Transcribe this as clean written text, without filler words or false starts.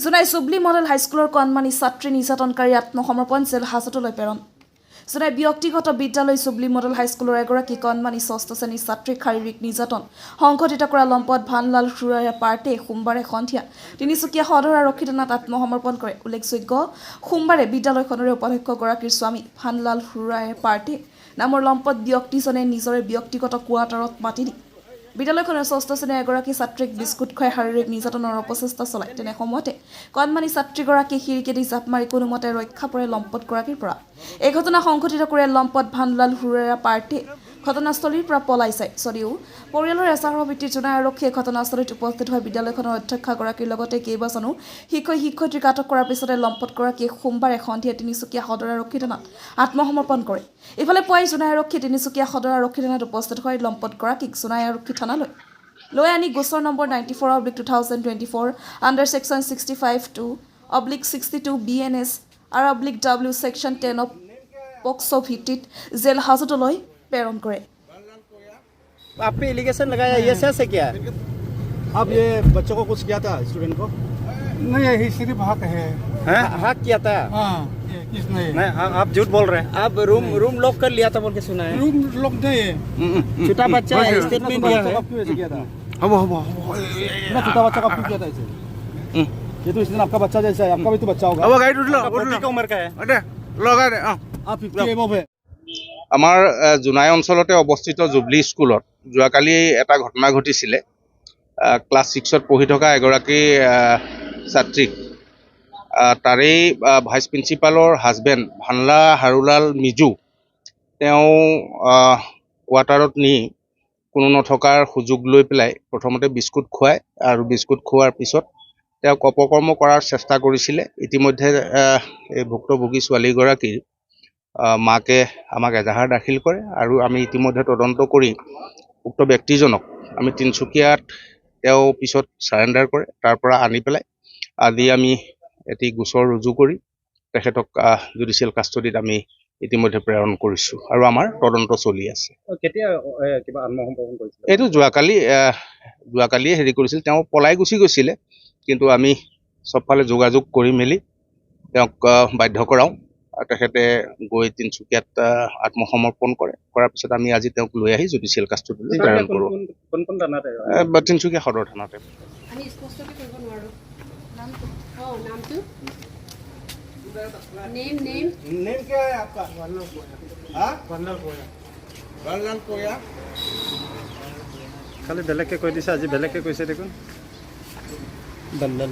জুনাই সুবলি model হাইস্কুলৰ কণমানি ছাত্ৰী নিৰ্যাতনকাৰী আত্মসমৰ্পণ জেল হাজতলৈ প্ৰেৰণ জুনাই ব্যক্তিগত বিদ্যালয় সুবলি মডেল হাইস্কুলৰ এগৰাকী কণমানি ষষ্ঠ শ্ৰেণীৰ ছাত্ৰীক শাৰীৰিক নিৰ্যাতন সংঘটিত কৰা লম্পট ভানলাল খুৰায়া পাৰ্টিয়ে সোমবাৰে সন্ধিয়া তিনিচুকীয়া সদৰ আৰক্ষী থানাত আত্মসমৰ্পণ কৰে। উল্লেখযোগ্য সোমবাৰে বিদ্যালয়খনৰে উপাধ্যক্ষগৰাকীৰ স্বামী ভানলাল খুৰায়া পাৰ্টি নামৰ লম্পট ব্যক্তিজনে নিজৰে ব্যক্তিগত কোৱাৰ্টাৰত মাতি দি বিদ্যালয়খনৰ ষষ্ঠ শ্ৰেণীৰ এগৰাকী ছাত্ৰীক বিস্কুট খুৱাই শাৰীৰিক নিৰ্যাতনৰ অপচেষ্টা চলায়। তেনে সময়তে কণমানি ছাত্ৰীগৰাকী খিৰিকীয়েদি জাপ মাৰি কোনোমতে ৰক্ষা পৰে লম্পটগৰাকীৰ পৰা। এই ঘটনা সংঘটিত কৰে লম্পট ভানলাল খুৰায়া পাৰ্টি ঘটনাস্থলীৰ পৰা পলাই যায়। যদিও পৰিয়ালৰ এচাৰৰ ভিত্তিত জুনাই আৰক্ষীয়ে ঘটনাস্থলীত উপস্থিত হৈ বিদ্যালয়খনৰ অধ্যক্ষগৰাকীৰ লগতে কেইবাজনো শিক্ষয়িত্ৰীক আটক কৰাৰ পিছতে লম্পটগৰাকীয়ে সোমবাৰে সন্ধিয়া তিনিচুকীয়া সদৰ আৰক্ষী থানাত আত্মসমৰ্পণ কৰে। ইফালে পুৱাই জুনাই আৰক্ষীয়ে তিনিচুকীয়া সদৰ আৰক্ষী থানাত উপস্থিত হৈ লম্পটগৰাকীক জুনাই আৰক্ষী থানালৈ লৈ আনি গোচৰ number 94/2024 under section 65(2)/62 BNS R/W section 10 of POCSO ভিত্তিত জেল হাজতলৈ প্ৰেৰণ কৰে। आप पे एलिगेशन लगाया ये सच है क्या? अब ये बच्चों को कुछ किया था स्टूडेंट को? नहीं यही सिर्फ हक है। हक किया था? हाँ किस नहीं नहीं आप झूठ बोल रहे हैं। आप रूम लॉक कर लिया था बोल के सुना है। रूम लोग नहीं है। छोटा बच्चा है स्टेटमेंट दिया है। कब क्यों ऐसे किया था? इतना छोटा बच्चा कब क्यों किया था ऐसे? ये तो इस दिन आपका बच्चा जैसा है, आपका भी तो बच्चा होगा। अब गाइड उठ लो क्या उम्र का है? आप 50 एबव है। আমাৰ জুনাই অঞ্চলতে অৱস্থিত জুবলি স্কুলত যোৱাকালি এটা ঘটনা ঘটিছিলে। ক্লাছ 6ত পঢ়ি থকা এগৰাকী ছাত্ৰীক তাৰেই ভাইচ প্ৰিন্সিপালৰ হাজবেণ্ড ভানলা হাৰুলাল মিজু তেওঁ কোৱাৰ্টাৰত নি কোনো নথকাৰ সুযোগ লৈ পেলাই প্ৰথমতে বিস্কুট খুৱায় আৰু বিস্কুট খোৱাৰ পিছত তেওঁক অপকৰ্ম কৰাৰ চেষ্টা কৰিছিলে। ইতিমধ্যে এই ভুক্তভোগী ছোৱালীগৰাকীৰ মাকে আমাক এজাহাৰ দাখিল কৰে আৰু আমি ইতিমধ্যে তদন্ত কৰি উক্ত ব্যক্তিজনক আমি তিনিচুকীয়াত তেওঁ পিছত চাৰেণ্ডাৰ কৰে। তাৰ পৰা আনি পেলাই আজি আমি এটি গোচৰ ৰুজু কৰি তেখেতক জুডিচিয়েল কাষ্টডিত আমি ইতিমধ্যে প্ৰেৰণ কৰিছোঁ আৰু আমাৰ তদন্ত চলি আছে। কেতিয়া কিবা আত্মসমৰ্পণ কৰিছিল? এইটো যোৱাকালিয়ে হেৰি কৰিছিল। তেওঁ পলাই গুচি গৈছিলে, কিন্তু আমি চবফালে যোগাযোগ কৰি মেলি তেওঁক বাধ্য কৰাওঁ। তেখেতে গৈ তিনিচুকীয়াত আত্মসমৰ্পণ কৰে। কৰাৰ পিছত আমি আজি তেওঁক লৈ আহি জুডিচিয়েল কাষ্টডিলৈ প্ৰেৰণ কৰোঁ। তিনিচুকীয়া সদৰ থানাতে। नेम क्या है आपका? ভানলাল কোয়া। খালি বেলেগকে কৈ দিছে, আজি বেলেগকে কৈছে দেখোন। ভানলাল